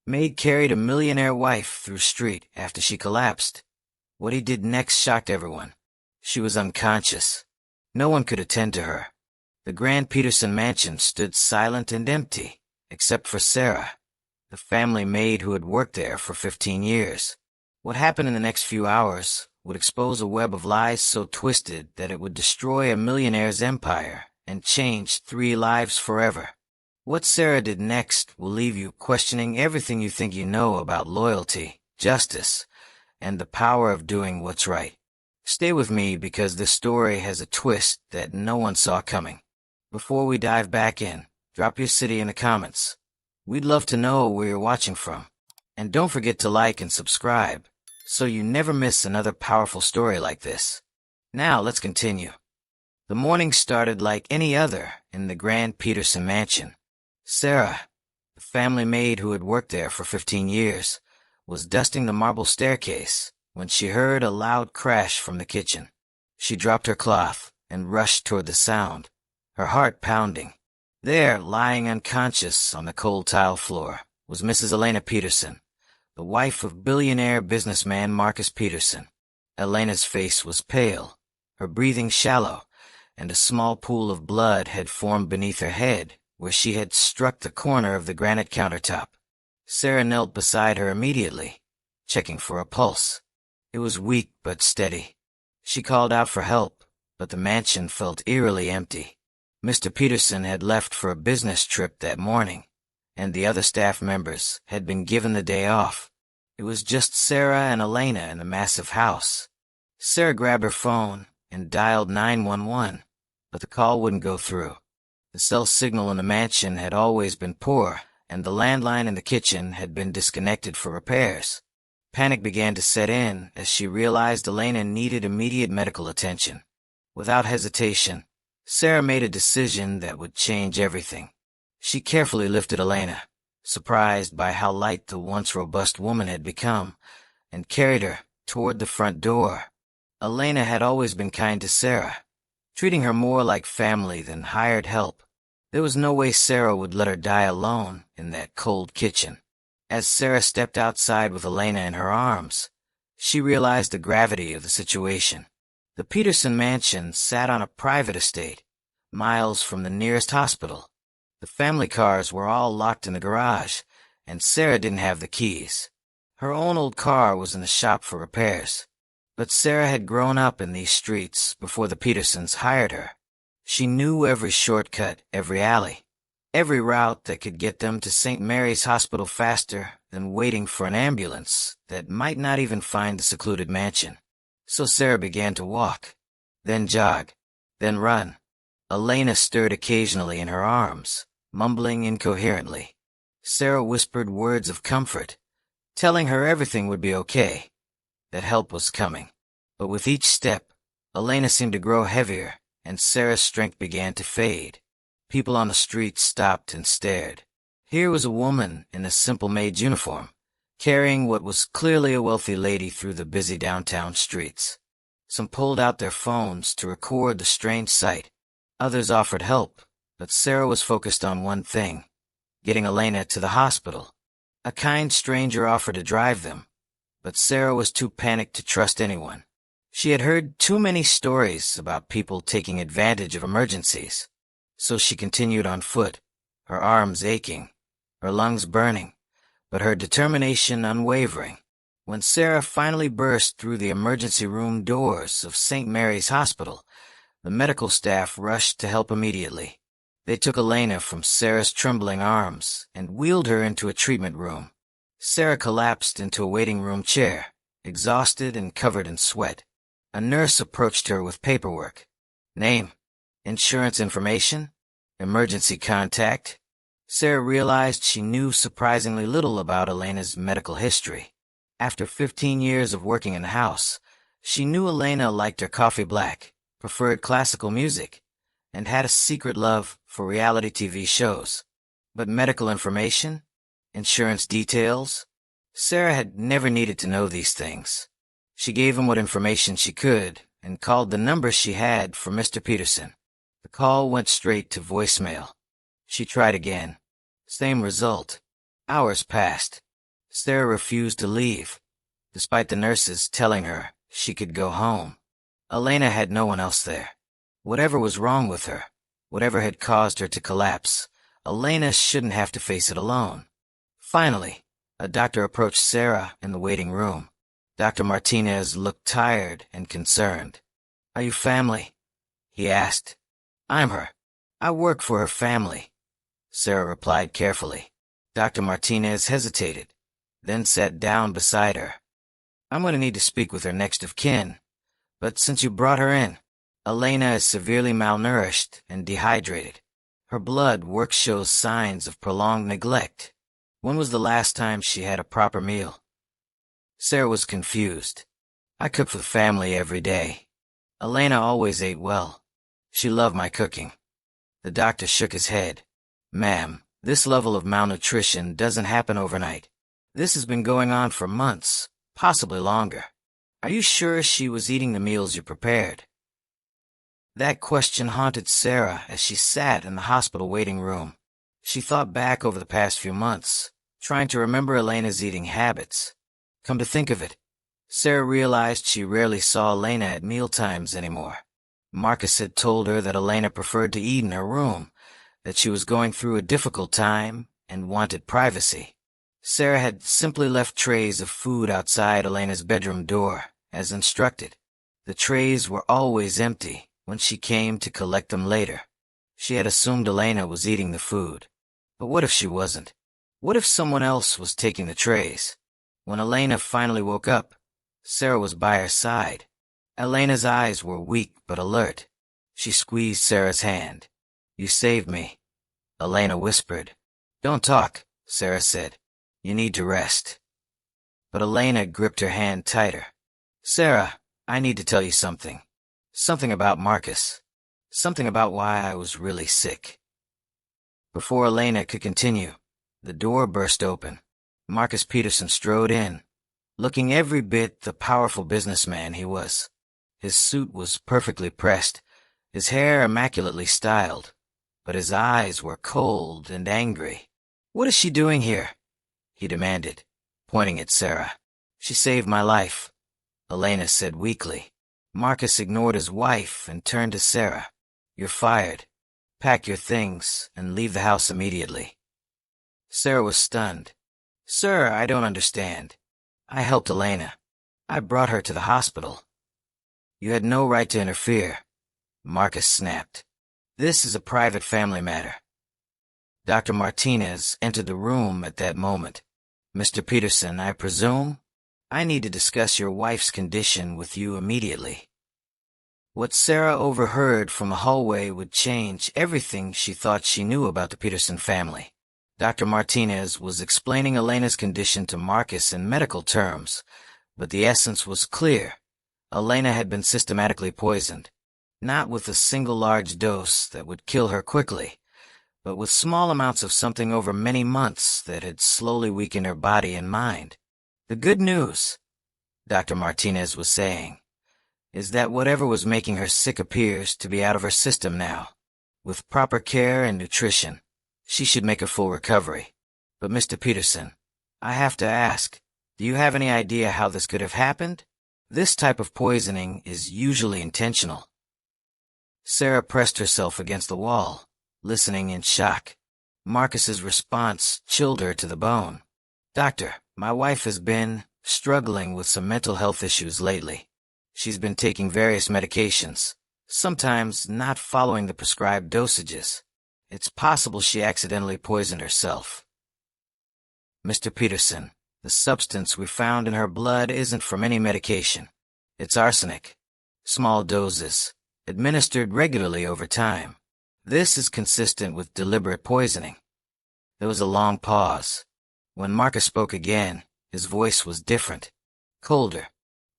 Maid carried a millionaire wife through street after she collapsed. What he did next shocked everyone. She was unconscious. No one could attend to her. The Grand Peterson mansion stood silent and empty, except for Sarah, the family maid who had worked there for 15 years. What happened in the next few hours would expose a web of lies so twisted that it would destroy a millionaire's empire and change 3 lives forever. What Sarah did next will leave you questioning everything you think you know about loyalty, justice, and the power of doing what's right. Stay with me because this story has a twist that no one saw coming. Before we dive back in, drop your city in the comments. We'd love to know where you're watching from. And don't forget to like and subscribe so you never miss another powerful story like this. Now let's continue. The morning started like any other in the Grand Peterson mansion. Sarah, the family maid who had worked there for 15 years, was dusting the marble staircase when she heard a loud crash from the kitchen. She dropped her cloth and rushed toward the sound, her heart pounding. There, lying unconscious on the cold tile floor, was Mrs. Elena Peterson, the wife of billionaire businessman Marcus Peterson. Elena's face was pale, her breathing shallow, and a small pool of blood had formed beneath her head where she had struck the corner of the granite countertop. Sarah knelt beside her immediately, checking for a pulse. It was weak but steady. She called out for help, but the mansion felt eerily empty. Mr. Peterson had left for a business trip that morning, and the other staff members had been given the day off. It was just Sarah and Elena in the massive house. Sarah grabbed her phone and dialed 911, but the call wouldn't go through. The cell signal in the mansion had always been poor, and the landline in the kitchen had been disconnected for repairs. Panic began to set in as she realized Elena needed immediate medical attention. Without hesitation, Sarah made a decision that would change everything. She carefully lifted Elena, surprised by how light the once robust woman had become, and carried her toward the front door. Elena had always been kind to Sarah, treating her more like family than hired help. There was no way Sarah would let her die alone in that cold kitchen. As Sarah stepped outside with Elena in her arms, she realized the gravity of the situation. The Peterson mansion sat on a private estate, miles from the nearest hospital. The family cars were all locked in the garage, and Sarah didn't have the keys. Her own old car was in the shop for repairs. But Sarah had grown up in these streets before the Petersons hired her. She knew every shortcut, every alley, every route that could get them to St. Mary's Hospital faster than waiting for an ambulance that might not even find the secluded mansion. So Sarah began to walk, then jog, then run. Elena stirred occasionally in her arms, mumbling incoherently. Sarah whispered words of comfort, telling her everything would be okay, that help was coming. But with each step, Elena seemed to grow heavier, and Sarah's strength began to fade. People on the street stopped and stared. Here was a woman in a simple maid's uniform, carrying what was clearly a wealthy lady through the busy downtown streets. Some pulled out their phones to record the strange sight. Others offered help, but Sarah was focused on one thing: getting Elena to the hospital. A kind stranger offered to drive them, but Sarah was too panicked to trust anyone. She had heard too many stories about people taking advantage of emergencies. So she continued on foot, her arms aching, her lungs burning, but her determination unwavering. When Sarah finally burst through the emergency room doors of St. Mary's Hospital, the medical staff rushed to help immediately. They took Elena from Sarah's trembling arms and wheeled her into a treatment room. Sarah collapsed into a waiting room chair, exhausted and covered in sweat. A nurse approached her with paperwork. Name, insurance information, emergency contact. Sarah realized she knew surprisingly little about Elena's medical history. After 15 years of working in the house, she knew Elena liked her coffee black, preferred classical music, and had a secret love for reality TV shows. But medical information? Insurance details? Sarah had never needed to know these things. She gave him what information she could and called the number she had for Mr. Peterson. The call went straight to voicemail. She tried again. Same result. Hours passed. Sarah refused to leave, despite the nurses telling her she could go home. Elena had no one else there. Whatever was wrong with her, whatever had caused her to collapse, Elena shouldn't have to face it alone. Finally, a doctor approached Sarah in the waiting room. Dr. Martinez looked tired and concerned. "Are you family?" he asked. "I'm her. I work for her family," Sarah replied carefully. Dr. Martinez hesitated, then sat down beside her. "I'm going to need to speak with her next of kin, but since you brought her in, Elena is severely malnourished and dehydrated. Her blood work shows signs of prolonged neglect. When was the last time she had a proper meal?" Sarah was confused. "I cook for the family every day. Elena always ate well. She loved my cooking." The doctor shook his head. "Ma'am, this level of malnutrition doesn't happen overnight. This has been going on for months, possibly longer. Are you sure she was eating the meals you prepared?" That question haunted Sarah as she sat in the hospital waiting room. She thought back over the past few months, trying to remember Elena's eating habits. Come to think of it, Sarah realized she rarely saw Elena at mealtimes anymore. Marcus had told her that Elena preferred to eat in her room, that she was going through a difficult time and wanted privacy. Sarah had simply left trays of food outside Elena's bedroom door, as instructed. The trays were always empty when she came to collect them later. She had assumed Elena was eating the food. But what if she wasn't? What if someone else was taking the trays? When Elena finally woke up, Sarah was by her side. Elena's eyes were weak but alert. She squeezed Sarah's hand. "You saved me," Elena whispered. "Don't talk," Sarah said. "You need to rest." But Elena gripped her hand tighter. "Sarah, I need to tell you something. Something about Marcus. Something about why I was really sick." Before Elena could continue, the door burst open. Marcus Peterson strode in, looking every bit the powerful businessman he was. His suit was perfectly pressed, his hair immaculately styled, but his eyes were cold and angry. "What is she doing here?" he demanded, pointing at Sarah. "She saved my life," Elena said weakly. Marcus ignored his wife and turned to Sarah. "You're fired. Pack your things and leave the house immediately." Sarah was stunned. "Sir, I don't understand. I helped Elena. I brought her to the hospital." "You had no right to interfere," Marcus snapped. "This is a private family matter." Dr. Martinez entered the room at that moment. "Mr. Peterson, I presume? I need to discuss your wife's condition with you immediately." What Sarah overheard from the hallway would change everything she thought she knew about the Peterson family. Dr. Martinez was explaining Elena's condition to Marcus in medical terms, but the essence was clear. Elena had been systematically poisoned, not with a single large dose that would kill her quickly, but with small amounts of something over many months that had slowly weakened her body and mind. "The good news," Dr. Martinez was saying, "is that whatever was making her sick appears to be out of her system now. With proper care and nutrition, she should make a full recovery. But Mr. Peterson, I have to ask, do you have any idea how this could have happened? This type of poisoning is usually intentional." Sarah pressed herself against the wall, listening in shock. Marcus's response chilled her to the bone. "Doctor, my wife has been struggling with some mental health issues lately. She's been taking various medications, sometimes not following the prescribed dosages. It's possible she accidentally poisoned herself." "Mr. Peterson, the substance we found in her blood isn't from any medication. It's arsenic. Small doses, administered regularly over time. This is consistent with deliberate poisoning." There was a long pause. When Marcus spoke again, his voice was different, colder.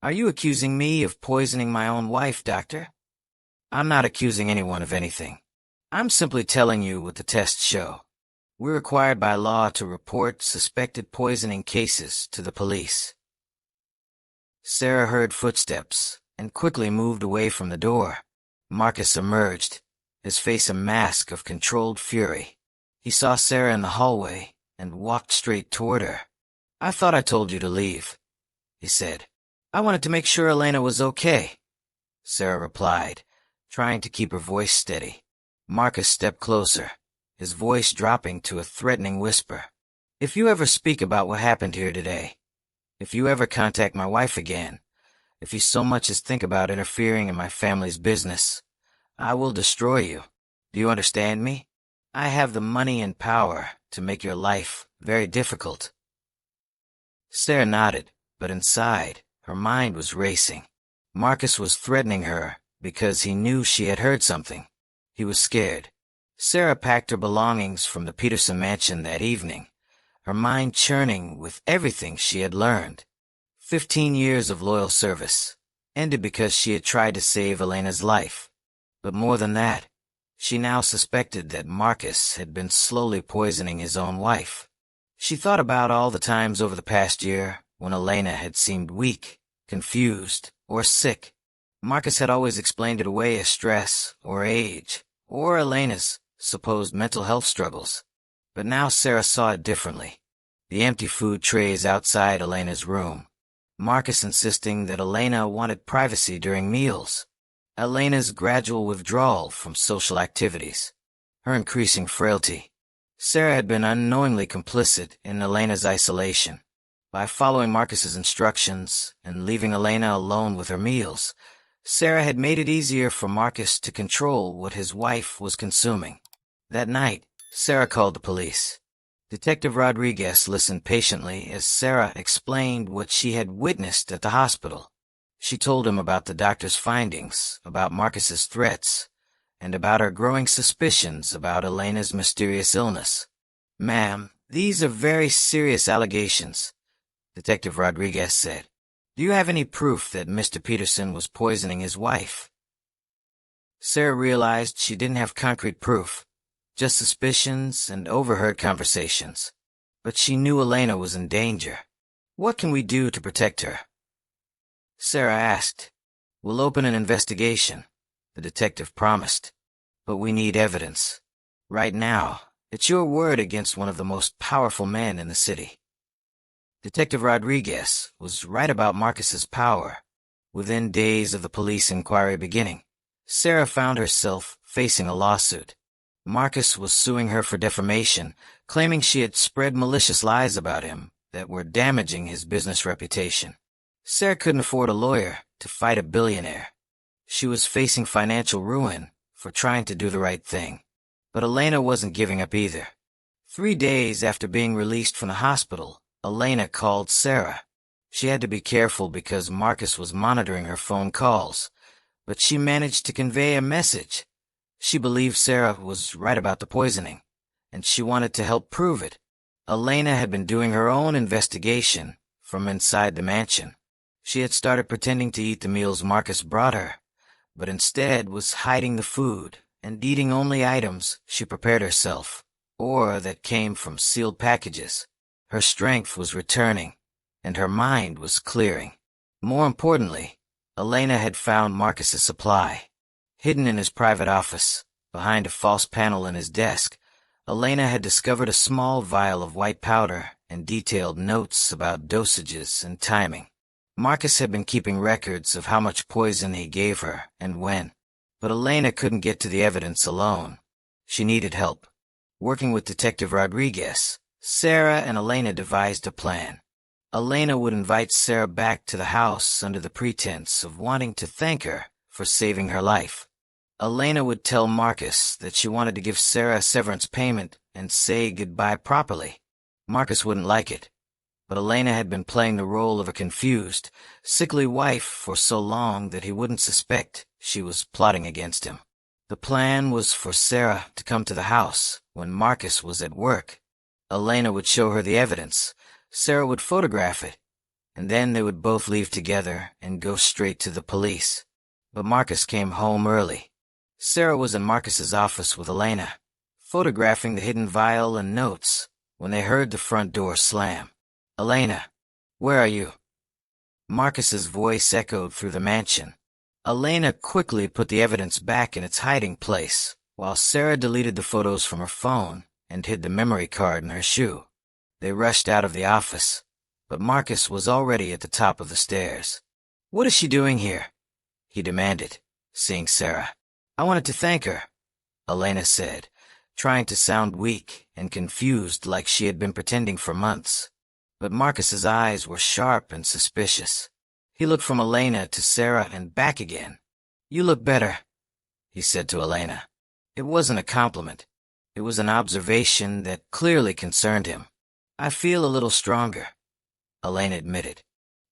"Are you accusing me of poisoning my own wife, doctor?" "I'm not accusing anyone of anything. I'm simply telling you what the tests show. We're required by law to report suspected poisoning cases to the police." Sarah heard footsteps and quickly moved away from the door. Marcus emerged, his face a mask of controlled fury. He saw Sarah in the hallway and walked straight toward her. "I thought I told you to leave," he said. "I wanted to make sure Elena was okay," Sarah replied, trying to keep her voice steady. Marcus stepped closer, his voice dropping to a threatening whisper. "If you ever speak about what happened here today, if you ever contact my wife again, if you so much as think about interfering in my family's business, I will destroy you. Do you understand me? I have the money and power to make your life very difficult." Sarah nodded, but inside, her mind was racing. Marcus was threatening her because he knew she had heard something. He was scared. Sarah packed her belongings from the Peterson mansion that evening, her mind churning with everything she had learned. 15 years of loyal service, ended because she had tried to save Elena's life. But more than that, she now suspected that Marcus had been slowly poisoning his own wife. She thought about all the times over the past year when Elena had seemed weak, confused, or sick. Marcus had always explained it away as stress, or age, or Elena's supposed mental health struggles. But now Sarah saw it differently. The empty food trays outside Elena's room. Marcus insisting that Elena wanted privacy during meals. Elena's gradual withdrawal from social activities. Her increasing frailty. Sarah had been unknowingly complicit in Elena's isolation. By following Marcus's instructions and leaving Elena alone with her meals, Sarah had made it easier for Marcus to control what his wife was consuming. That night, Sarah called the police. Detective Rodriguez listened patiently as Sarah explained what she had witnessed at the hospital. She told him about the doctor's findings, about Marcus's threats, and about her growing suspicions about Elena's mysterious illness. "Ma'am, these are very serious allegations," Detective Rodriguez said. "Do you have any proof that Mr. Peterson was poisoning his wife?" Sarah realized she didn't have concrete proof, just suspicions and overheard conversations. But she knew Elena was in danger. "What can we do to protect her?" Sarah asked. "We'll open an investigation," the detective promised. "But we need evidence. Right now, it's your word against one of the most powerful men in the city." Detective Rodriguez was right about Marcus's power. Within days of the police inquiry beginning, Sarah found herself facing a lawsuit. Marcus was suing her for defamation, claiming she had spread malicious lies about him that were damaging his business reputation. Sarah couldn't afford a lawyer to fight a billionaire. She was facing financial ruin for trying to do the right thing. But Elena wasn't giving up either. 3 days after being released from the hospital, Elena called Sarah. She had to be careful because Marcus was monitoring her phone calls, but she managed to convey a message. She believed Sarah was right about the poisoning, and she wanted to help prove it. Elena had been doing her own investigation from inside the mansion. She had started pretending to eat the meals Marcus brought her, but instead was hiding the food and eating only items she prepared herself, or that came from sealed packages. Her strength was returning, and her mind was clearing. More importantly, Elena had found Marcus's supply. Hidden in his private office, behind a false panel in his desk, Elena had discovered a small vial of white powder and detailed notes about dosages and timing. Marcus had been keeping records of how much poison he gave her and when, but Elena couldn't get to the evidence alone. She needed help. Working with Detective Rodriguez, Sarah and Elena devised a plan. Elena would invite Sarah back to the house under the pretense of wanting to thank her for saving her life. Elena would tell Marcus that she wanted to give Sarah a severance payment and say goodbye properly. Marcus wouldn't like it, but Elena had been playing the role of a confused, sickly wife for so long that he wouldn't suspect she was plotting against him. The plan was for Sarah to come to the house when Marcus was at work. Elena would show her the evidence, Sarah would photograph it, and then they would both leave together and go straight to the police. But Marcus came home early. Sarah was in Marcus's office with Elena, photographing the hidden vial and notes, when they heard the front door slam. "Elena, where are you?" Marcus's voice echoed through the mansion. Elena quickly put the evidence back in its hiding place, while Sarah deleted the photos from her phone and hid the memory card in her shoe. They rushed out of the office. but Marcus was already at the top of the stairs. "What is she doing here?" he demanded, seeing Sarah. "I wanted to thank her," Elena said, trying to sound weak and confused like she had been pretending for months. But Marcus's eyes were sharp and suspicious. He looked from Elena to Sarah and back again. "You look better," he said to Elena. It wasn't a compliment. It was an observation that clearly concerned him. "I feel a little stronger," Elena admitted.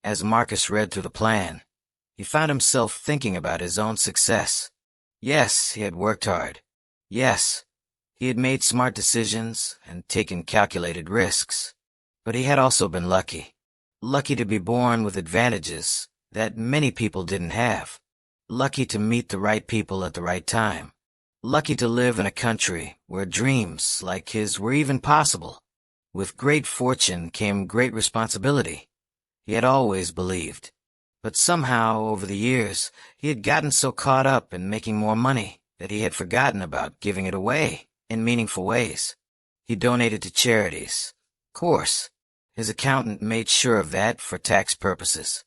As Marcus read through the plan, he found himself thinking about his own success. Yes, he had worked hard. Yes, he had made smart decisions and taken calculated risks. But he had also been lucky. Lucky to be born with advantages that many people didn't have. Lucky to meet the right people at the right time. Lucky to live in a country where dreams like his were even possible. With great fortune came great responsibility. He had always believed. But somehow, over the years, he had gotten so caught up in making more money that he had forgotten about giving it away in meaningful ways. He donated to charities. Of course, his accountant made sure of that for tax purposes.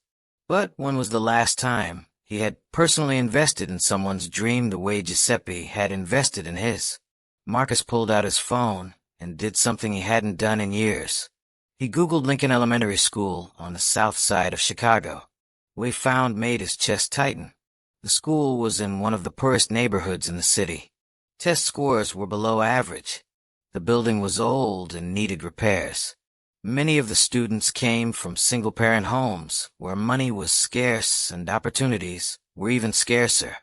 But when was the last time he had personally invested in someone's dream the way Giuseppe had invested in his? Marcus pulled out his phone and did something he hadn't done in years. He Googled Lincoln Elementary School on the south side of Chicago. What he found made his chest tighten. The school was in one of the poorest neighborhoods in the city. Test scores were below average. The building was old and needed repairs. Many of the students came from single-parent homes where money was scarce and opportunities were even scarcer.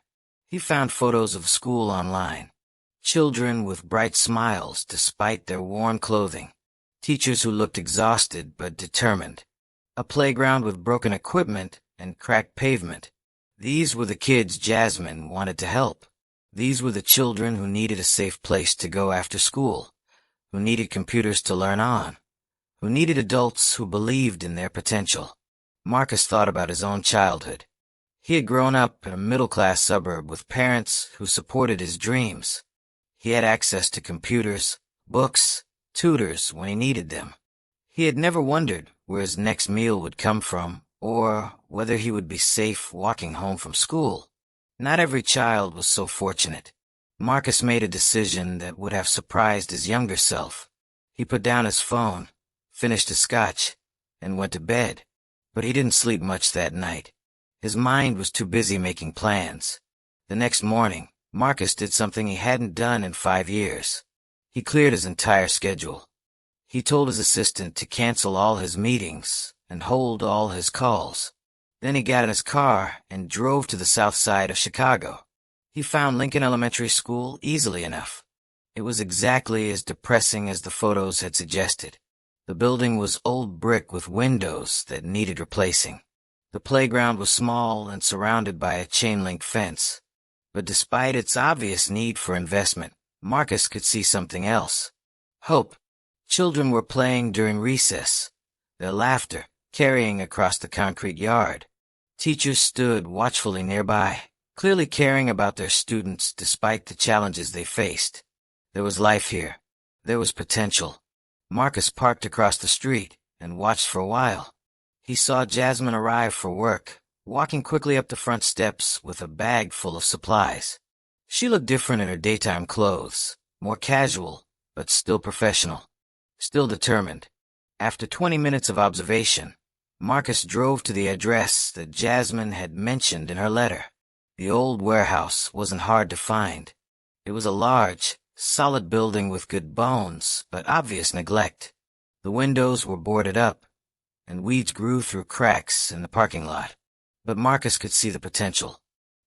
He found photos of the school online. Children with bright smiles despite their worn clothing. Teachers who looked exhausted but determined. A playground with broken equipment and cracked pavement. These were the kids Jasmine wanted to help. These were the children who needed a safe place to go after school, who needed computers to learn on, who needed adults who believed in their potential. Marcus thought about his own childhood. He had grown up in a middle-class suburb with parents who supported his dreams. He had access to computers, books, tutors when he needed them. He had never wondered where his next meal would come from or whether he would be safe walking home from school. Not every child was so fortunate. Marcus made a decision that would have surprised his younger self. He put down his phone, finished his scotch, and went to bed. But he didn't sleep much that night. His mind was too busy making plans. The next morning, Marcus did something he hadn't done in 5 years. He cleared his entire schedule. He told his assistant to cancel all his meetings and hold all his calls. Then he got in his car and drove to the south side of Chicago. He found Lincoln Elementary School easily enough. It was exactly as depressing as the photos had suggested. The building was old brick with windows that needed replacing. The playground was small and surrounded by a chain-link fence. But despite its obvious need for investment, Marcus could see something else. Hope. Children were playing during recess, their laughter carrying across the concrete yard. Teachers stood watchfully nearby, clearly caring about their students despite the challenges they faced. There was life here. There was potential. Marcus parked across the street and watched for a while. He saw Jasmine arrive for work, walking quickly up the front steps with a bag full of supplies. She looked different in her daytime clothes, more casual, but still professional, still determined. After 20 minutes of observation, Marcus drove to the address that Jasmine had mentioned in her letter. The old warehouse wasn't hard to find. It was a large, solid building with good bones, but obvious neglect. The windows were boarded up, and weeds grew through cracks in the parking lot. But Marcus could see the potential.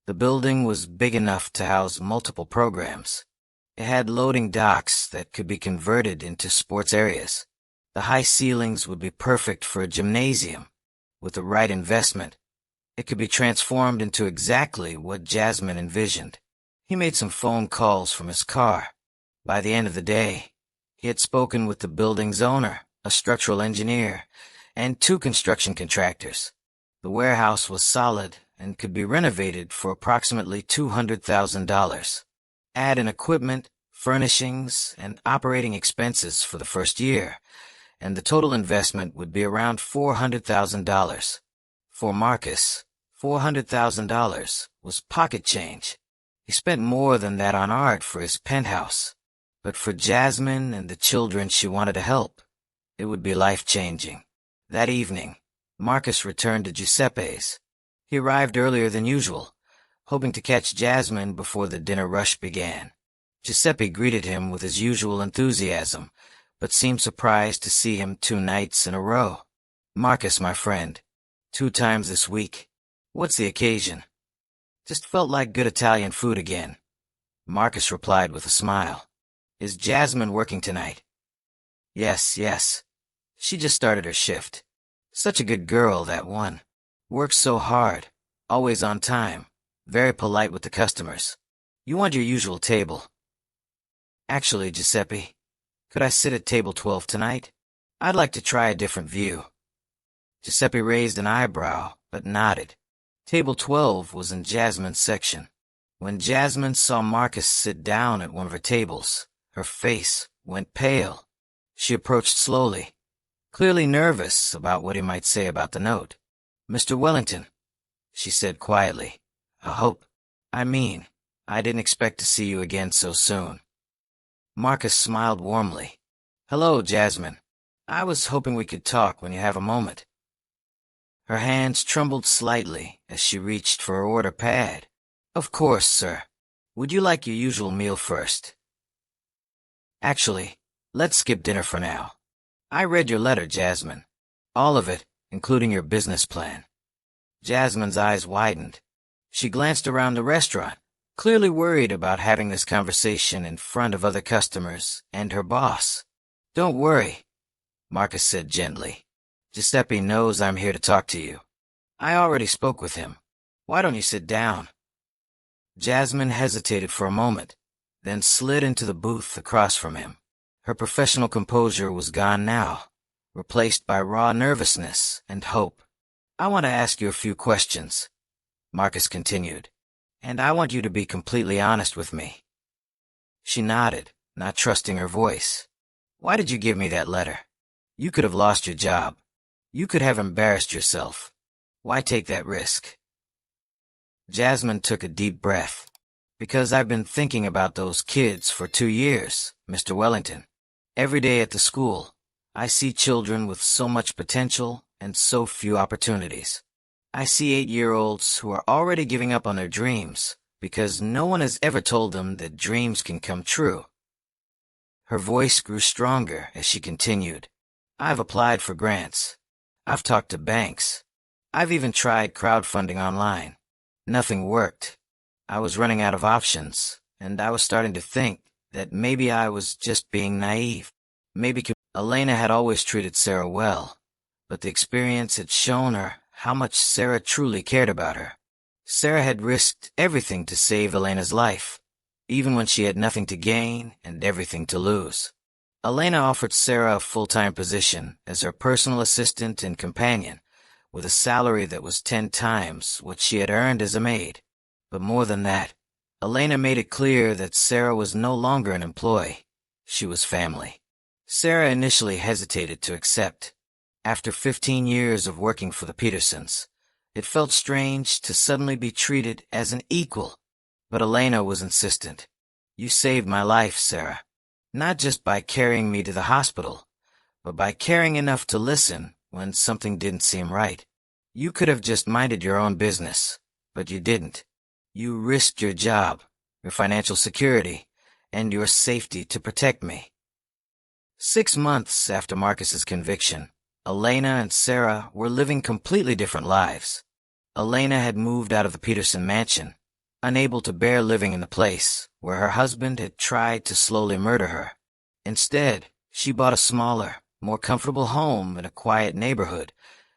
The building was big enough to house multiple programs. It had loading docks that could be converted into sports areas. The high ceilings would be perfect for a gymnasium. With the right investment, it could be transformed into exactly what Jasmine envisioned. He made some phone calls from his car. By the end of the day, he had spoken with the building's owner, a structural engineer, and 2 construction contractors. The warehouse was solid and could be renovated for approximately $200,000. Add in equipment, furnishings, and operating expenses for the first year, and the total investment would be around $400,000. For Marcus, $400,000 was pocket change. He spent more than that on art for his penthouse. But for Jasmine and the children she wanted to help, it would be life-changing. That evening, Marcus returned to Giuseppe's. He arrived earlier than usual, hoping to catch Jasmine before the dinner rush began. Giuseppe greeted him with his usual enthusiasm, but seemed surprised to see him 2 nights in a row. "Marcus, my friend, 2 times this week. What's the occasion?" "Just felt like good Italian food again," Marcus replied with a smile. "Is Jasmine working tonight?" Yes. She just started her shift. Such a good girl, that one. Works so hard, always on time, very polite with the customers. You want your usual table." "Actually, Giuseppe, could I sit at table 12 tonight? I'd like to try a different view." Giuseppe raised an eyebrow, but nodded. Table 12 was in Jasmine's section. When Jasmine saw Marcus sit down at one of her tables, her face went pale. She approached slowly, clearly nervous about what he might say about the note. "Mr. Wellington," she said quietly, I didn't expect to see you again so soon." Marcus smiled warmly. "Hello, Jasmine. I was hoping we could talk when you have a moment." Her hands trembled slightly as she reached for her order pad. "Of course, sir. Would you like your usual meal first?" "Actually, let's skip dinner for now. I read your letter, Jasmine. All of it, including your business plan." Jasmine's eyes widened. She glanced around the restaurant, clearly worried about having this conversation in front of other customers and her boss. "Don't worry," Marcus said gently. "Giuseppe knows I'm here to talk to you. I already spoke with him. Why don't you sit down?" Jasmine hesitated for a moment, then slid into the booth across from him. Her professional composure was gone now, replaced by raw nervousness and hope. "I want to ask you a few questions," Marcus continued, "and I want you to be completely honest with me." She nodded, not trusting her voice. "Why did you give me that letter? You could have lost your job. You could have embarrassed yourself. Why take that risk?" Jasmine took a deep breath. "Because I've been thinking about those kids for 2 years, Mr. Wellington. Every day at the school, I see children with so much potential and so few opportunities. I see 8-year-olds who are already giving up on their dreams because no one has ever told them that dreams can come true." Her voice grew stronger as she continued. "I've applied for grants. I've talked to banks. I've even tried crowdfunding online. Nothing worked. I was running out of options, and I was starting to think that maybe I was just being naive. Maybe Elena had always treated Sarah well, but the experience had shown her how much Sarah truly cared about her. Sarah had risked everything to save Elena's life, even when she had nothing to gain and everything to lose. Elena offered Sarah a full-time position as her personal assistant and companion, with a salary that was 10 times what she had earned as a maid. But more than that, Elena made it clear that Sarah was no longer an employee. She was family. Sarah initially hesitated to accept. After 15 years of working for the Petersons, it felt strange to suddenly be treated as an equal. But Elena was insistent. "You saved my life, Sarah. Not just by carrying me to the hospital, but by caring enough to listen when something didn't seem right. You could have just minded your own business, but you didn't. You risked your job, your financial security, and your safety to protect me." 6 months after Marcus's conviction, Elena and Sarah were living completely different lives. Elena had moved out of the Peterson mansion, unable to bear living in the place where her husband had tried to slowly murder her. Instead, she bought a smaller, more comfortable home in a quiet neighborhood,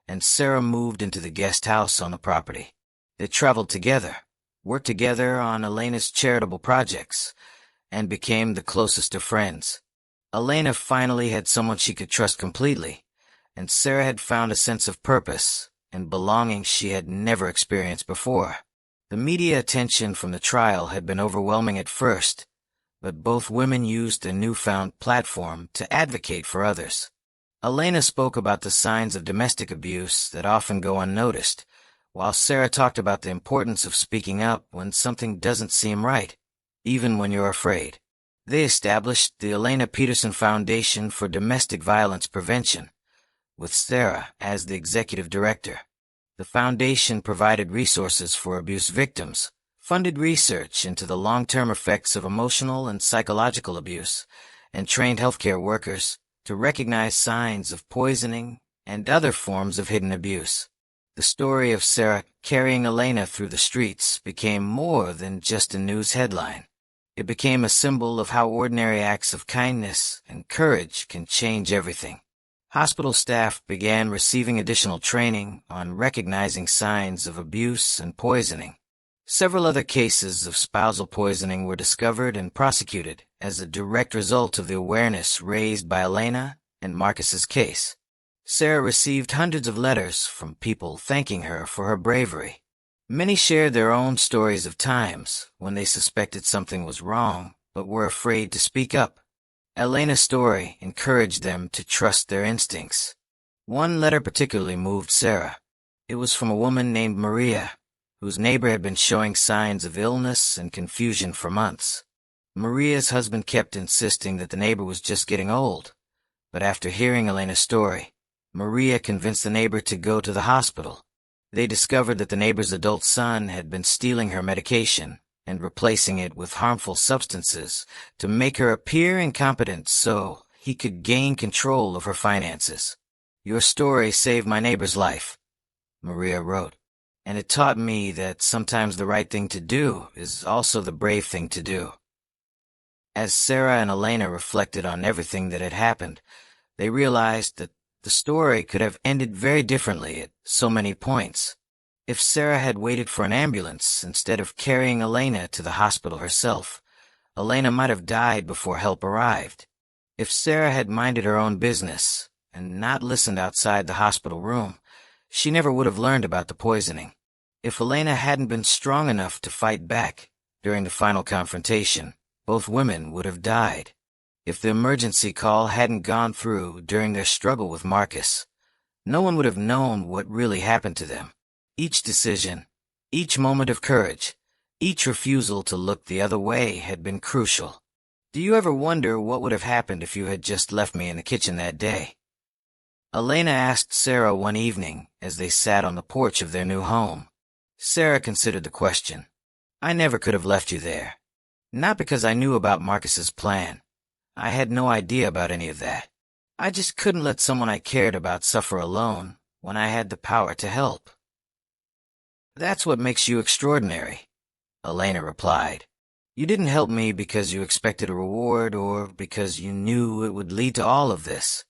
and Sarah moved into the guest house on the property. They traveled together, worked together on Elena's charitable projects, and became the closest of friends. Elena finally had someone she could trust completely, and Sarah had found a sense of purpose and belonging she had never experienced before. The media attention from the trial had been overwhelming at first, but both women used their newfound platform to advocate for others. Elena spoke about the signs of domestic abuse that often go unnoticed, while Sarah talked about the importance of speaking up when something doesn't seem right, even when you're afraid. They established the Elena Peterson Foundation for Domestic Violence Prevention, with Sarah as the executive director. The foundation provided resources for abuse victims, funded research into the long-term effects of emotional and psychological abuse, and trained healthcare workers to recognize signs of poisoning and other forms of hidden abuse. The story of Sarah carrying Elena through the streets became more than just a news headline. It became a symbol of how ordinary acts of kindness and courage can change everything. Hospital staff began receiving additional training on recognizing signs of abuse and poisoning. Several other cases of spousal poisoning were discovered and prosecuted as a direct result of the awareness raised by Elena and Marcus's case. Sarah received hundreds of letters from people thanking her for her bravery. Many shared their own stories of times when they suspected something was wrong but were afraid to speak up. Elena's story encouraged them to trust their instincts. One letter particularly moved Sarah. It was from a woman named Maria, whose neighbor had been showing signs of illness and confusion for months. Maria's husband kept insisting that the neighbor was just getting old, but after hearing Elena's story, Maria convinced the neighbor to go to the hospital. They discovered that the neighbor's adult son had been stealing her medication and replacing it with harmful substances to make her appear incompetent so he could gain control of her finances. "Your story saved my neighbor's life," Maria wrote, "and it taught me that sometimes the right thing to do is also the brave thing to do." As Sarah and Elena reflected on everything that had happened, they realized that the story could have ended very differently at so many points. If Sarah had waited for an ambulance instead of carrying Elena to the hospital herself, Elena might have died before help arrived. If Sarah had minded her own business and not listened outside the hospital room, she never would have learned about the poisoning. If Elena hadn't been strong enough to fight back during the final confrontation, both women would have died. If the emergency call hadn't gone through during their struggle with Marcus, no one would have known what really happened to them. Each decision, each moment of courage, each refusal to look the other way had been crucial. Do you ever wonder what would have happened if you had just left me in the kitchen that day? Elena asked Sarah one evening as they sat on the porch of their new home. Sarah considered the question. "I never could have left you there. Not because I knew about Marcus's plan. I had no idea about any of that. I just couldn't let someone I cared about suffer alone when I had the power to help." "That's what makes you extraordinary," Elena replied. "You didn't help me because you expected a reward or because you knew it would lead to all of this.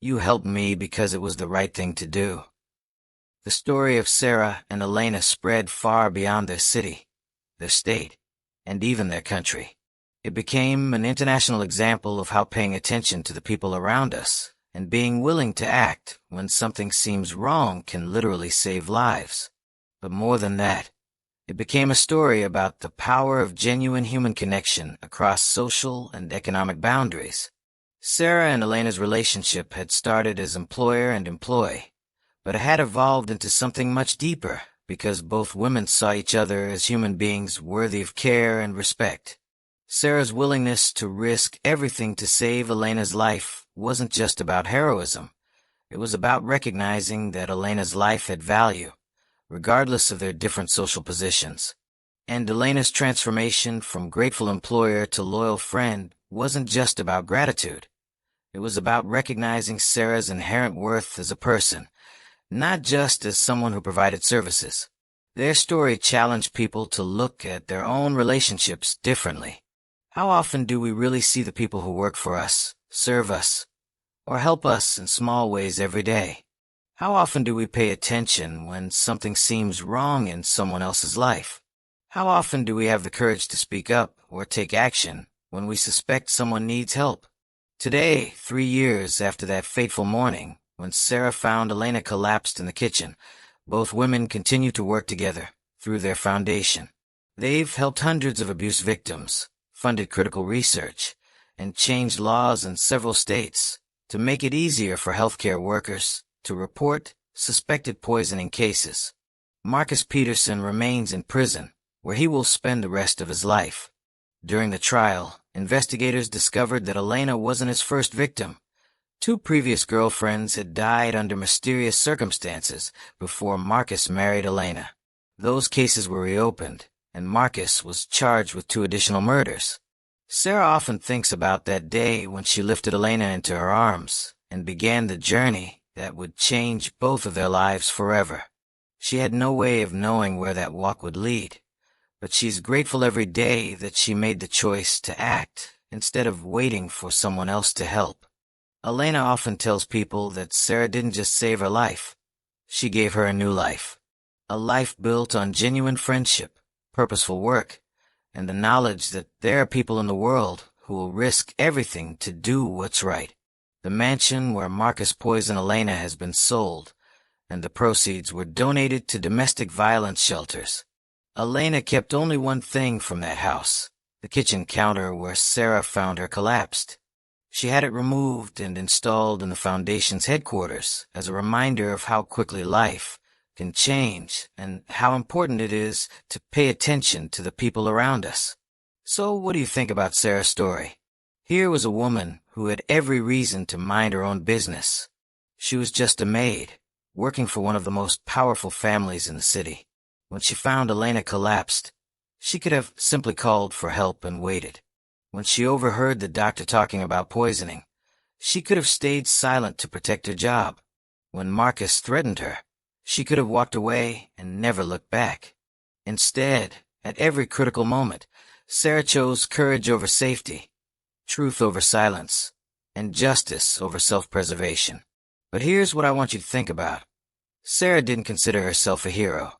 You helped me because it was the right thing to do." The story of Sarah and Elena spread far beyond their city, their state, and even their country. It became an international example of how paying attention to the people around us and being willing to act when something seems wrong can literally save lives. But more than that, it became a story about the power of genuine human connection across social and economic boundaries. Sarah and Elena's relationship had started as employer and employee, but it had evolved into something much deeper because both women saw each other as human beings worthy of care and respect. Sarah's willingness to risk everything to save Elena's life wasn't just about heroism. It was about recognizing that Elena's life had value, regardless of their different social positions. And Elena's transformation from grateful employer to loyal friend wasn't just about gratitude. It was about recognizing Sarah's inherent worth as a person, not just as someone who provided services. Their story challenged people to look at their own relationships differently. How often do we really see the people who work for us, serve us, or help us in small ways every day? How often do we pay attention when something seems wrong in someone else's life? How often do we have the courage to speak up or take action when we suspect someone needs help? Today, 3 years after that fateful morning, when Sarah found Elena collapsed in the kitchen, both women continue to work together through their foundation. They've helped hundreds of abuse victims, funded critical research, and changed laws in several states to make it easier for healthcare workers to report suspected poisoning cases. Marcus Peterson remains in prison, where he will spend the rest of his life. During the trial, investigators discovered that Elena wasn't his first victim. 2 previous girlfriends had died under mysterious circumstances before Marcus married Elena. Those cases were reopened, and Marcus was charged with 2 additional murders. Sarah often thinks about that day when she lifted Elena into her arms and began the journey that would change both of their lives forever. She had no way of knowing where that walk would lead, but she's grateful every day that she made the choice to act instead of waiting for someone else to help. Elena often tells people that Sarah didn't just save her life, she gave her a new life. A life built on genuine friendship, purposeful work, and the knowledge that there are people in the world who will risk everything to do what's right. The mansion where Marcus poisoned Elena has been sold, and the proceeds were donated to domestic violence shelters. Elena kept only one thing from that house, the kitchen counter where Sarah found her collapsed. She had it removed and installed in the Foundation's headquarters as a reminder of how quickly life can change and how important it is to pay attention to the people around us. So what do you think about Sarah's story? Here was a woman who had every reason to mind her own business. She was just a maid, working for one of the most powerful families in the city. When she found Elena collapsed, she could have simply called for help and waited. When she overheard the doctor talking about poisoning, she could have stayed silent to protect her job. When Marcus threatened her, she could have walked away and never looked back. Instead, at every critical moment, Sarah chose courage over safety, truth over silence, and justice over self-preservation. But here's what I want you to think about. Sarah didn't consider herself a hero.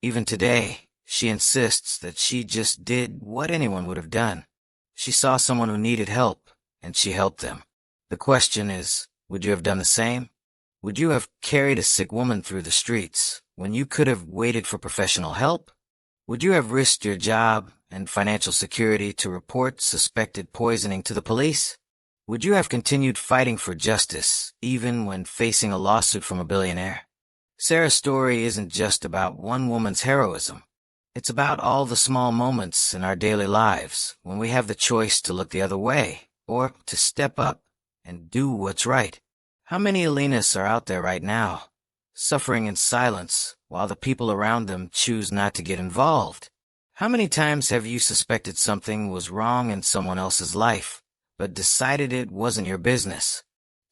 Even today, she insists that she just did what anyone would have done. She saw someone who needed help, and she helped them. The question is, would you have done the same? Would you have carried a sick woman through the streets when you could have waited for professional help? Would you have risked your job and financial security to report suspected poisoning to the police? Would you have continued fighting for justice, even when facing a lawsuit from a billionaire? Sarah's story isn't just about one woman's heroism. It's about all the small moments in our daily lives when we have the choice to look the other way or to step up and do what's right. How many Elenas are out there right now, suffering in silence while the people around them choose not to get involved? How many times have you suspected something was wrong in someone else's life, but decided it wasn't your business?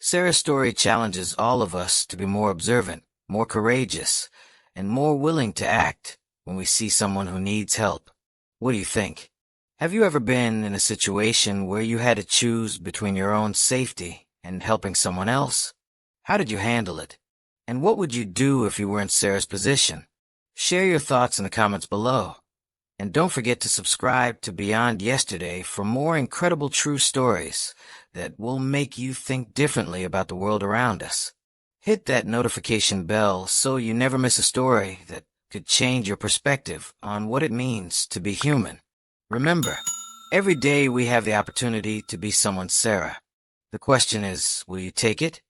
Sarah's story challenges all of us to be more observant, more courageous, and more willing to act when we see someone who needs help. What do you think? Have you ever been in a situation where you had to choose between your own safety and helping someone else? How did you handle it? And what would you do if you were in Sarah's position? Share your thoughts in the comments below. And don't forget to subscribe to Beyond Yesterday for more incredible true stories that will make you think differently about the world around us. Hit that notification bell so you never miss a story that could change your perspective on what it means to be human. Remember, every day we have the opportunity to be someone's Sarah. The question is, will you take it?